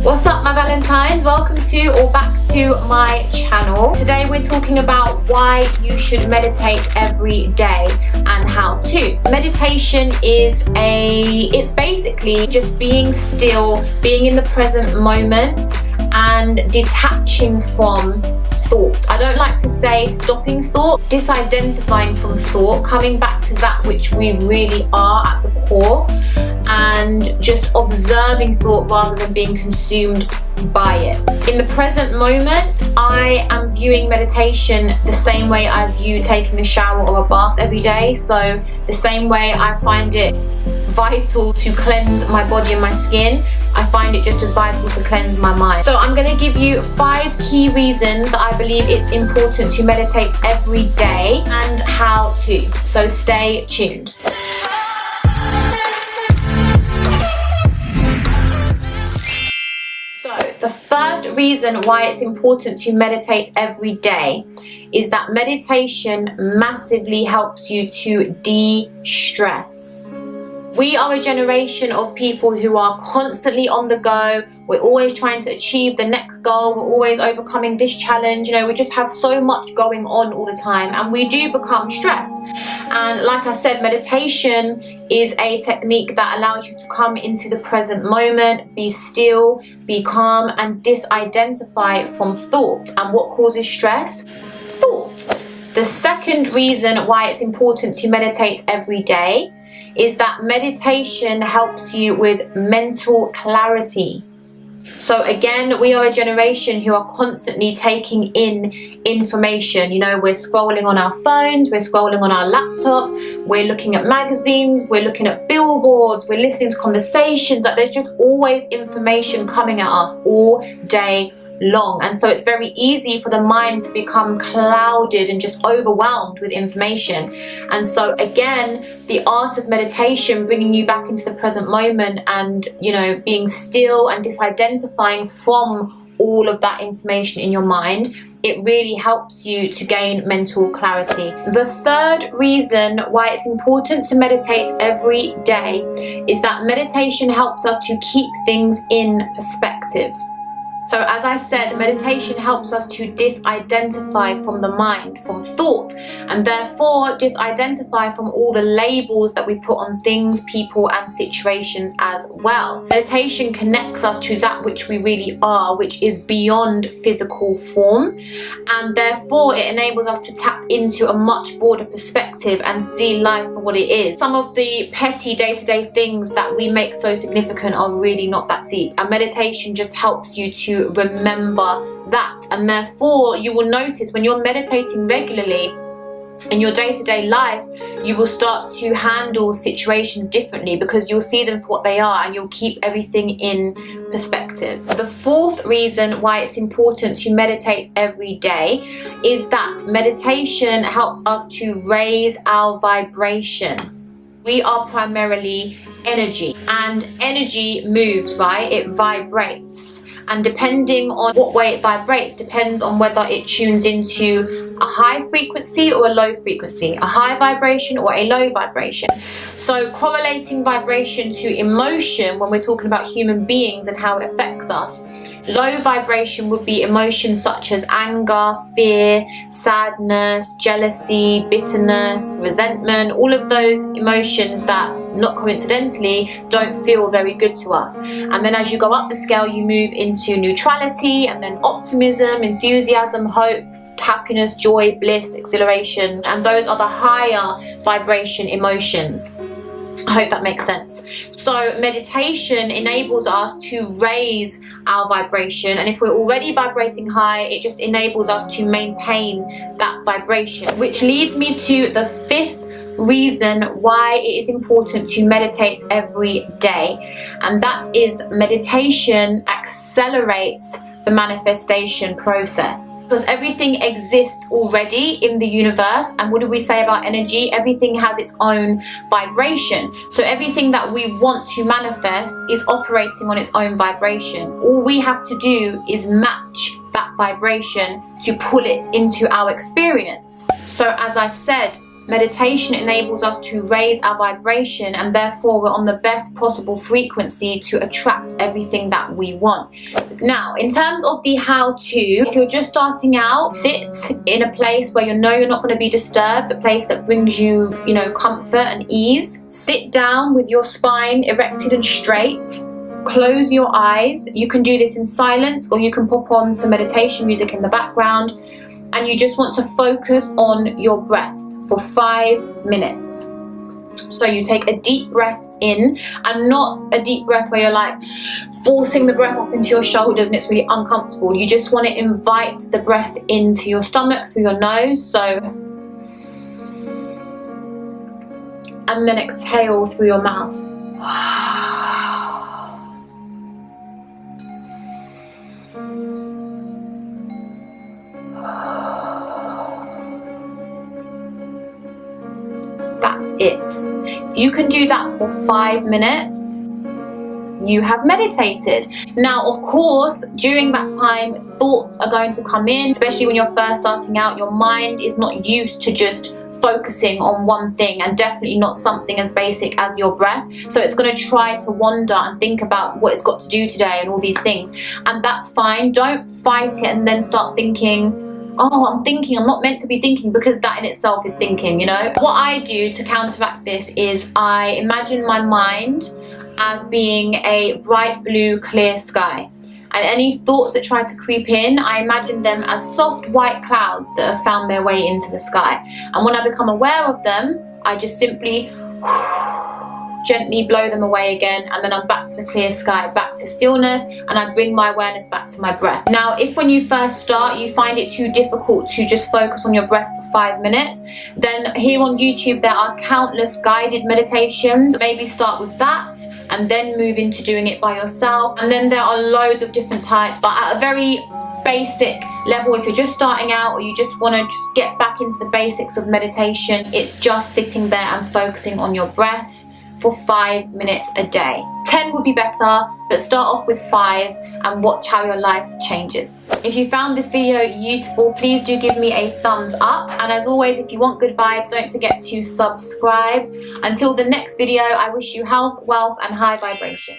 What's up, my Valentines? Welcome to or back to my channel. Today we're talking about why you should meditate every day and how to. Meditation it's basically just being still, being in the present moment and detaching from thought. I don't like to say stopping thought, disidentifying from thought, coming back to that which we really are at the core, and just observing thought rather than being consumed by it. In the present moment, I am viewing meditation the same way I view taking a shower or a bath every day. So the same way I find it vital to cleanse my body and my skin, I find it just as vital to cleanse my mind. So I'm going to give you 5 key reasons that I believe it's important to meditate every day and how to. So stay tuned. So the first reason why it's important to meditate every day is that meditation massively helps you to de-stress. We are a generation of people who are constantly on the go. We're always trying to achieve the next goal. We're always overcoming this challenge. We just have so much going on all the time, and we do become stressed. And like I said, meditation is a technique that allows you to come into the present moment, be still, be calm, and disidentify from thought. And what causes stress? Thought. The second reason why it's important to meditate every day is that meditation helps you with mental clarity. So again, we are a generation who are constantly taking in information. We're scrolling on our phones, we're scrolling on our laptops, we're looking at magazines, we're looking at billboards, we're listening to conversations. Like, there's just always information coming at us all day long, and so it's very easy for the mind to become clouded and just overwhelmed with information. And so again, the art of meditation, bringing you back into the present moment and being still and disidentifying from all of that information in your mind, it really helps you to gain mental clarity. The third reason why it's important to meditate every day is that meditation helps us to keep things in perspective. So as I said, meditation helps us to disidentify from the mind, from thought, and therefore disidentify from all the labels that we put on things, people, and situations as well. Meditation connects us to that which we really are, which is beyond physical form, and therefore it enables us to tap into a much broader perspective and see life for what it is. Some of the petty day-to-day things that we make so significant are really not that deep, and meditation just helps you to remember that. And therefore you will notice when you're meditating regularly in your day-to-day life, you will start to handle situations differently because you'll see them for what they are and you'll keep everything in perspective. The fourth reason why it's important to meditate every day is that meditation helps us to raise our vibration. We are primarily energy, and energy moves, right? It vibrates. And depending on what way it vibrates depends on whether it tunes into a high frequency or a low frequency, a high vibration or a low vibration. So correlating vibration to emotion, when we're talking about human beings and how it affects us, low vibration would be emotions such as anger, fear, sadness, jealousy, bitterness, resentment, all of those emotions that, not coincidentally, don't feel very good to us. And then as you go up the scale, you move into neutrality, and then optimism, enthusiasm, hope, happiness, joy, bliss, exhilaration, and those are the higher vibration emotions. I hope that makes sense. So meditation enables us to raise our vibration, and if we're already vibrating high, it just enables us to maintain that vibration, which leads me to the fifth reason why it is important to meditate every day, and that is meditation accelerates the manifestation process, because everything exists already in the universe. And what do we say about energy? Everything has its own vibration. So everything that we want to manifest is operating on its own vibration. All we have to do is match that vibration to pull it into our experience. So as I said, meditation enables us to raise our vibration, and therefore we're on the best possible frequency to attract everything that we want. Now, in terms of the how-to, if you're just starting out, sit in a place where you know you're not going to be disturbed, a place that brings you, comfort and ease. Sit down with your spine erected and straight. Close your eyes. You can do this in silence, or you can pop on some meditation music in the background, and you just want to focus on your breath for 5 minutes. So you take a deep breath in, and not a deep breath where you're like forcing the breath up into your shoulders and it's really uncomfortable. You just want to invite the breath into your stomach through your nose. So, and then exhale through your mouth. That's it. If you can do that for 5 minutes, you have meditated. Now, of course, during that time, thoughts are going to come in, especially when you're first starting out. Your mind is not used to just focusing on one thing, and definitely not something as basic as your breath. So it's going to try to wander and think about what it's got to do today and all these things. And that's fine. Don't fight it and then start thinking, oh, I'm thinking, I'm not meant to be thinking, because that in itself is thinking, What I do to counteract this is I imagine my mind as being a bright blue clear sky, and any thoughts that try to creep in, I imagine them as soft white clouds that have found their way into the sky. And when I become aware of them, I just simply gently blow them away again, and then I'm back to the clear sky, back to stillness, and I bring my awareness back to my breath. Now, if when you first start you find it too difficult to just focus on your breath for 5 minutes, then here on YouTube there are countless guided meditations. Maybe start with that and then move into doing it by yourself. And then there are loads of different types, but at a very basic level, if you're just starting out or you just want to just get back into the basics of meditation, it's just sitting there and focusing on your breath for 5 minutes a day. 10 would be better, but start off with 5 and watch how your life changes. If you found this video useful, please do give me a thumbs up. And as always, if you want good vibes, don't forget to subscribe. Until the next video, I wish you health, wealth, and high vibration.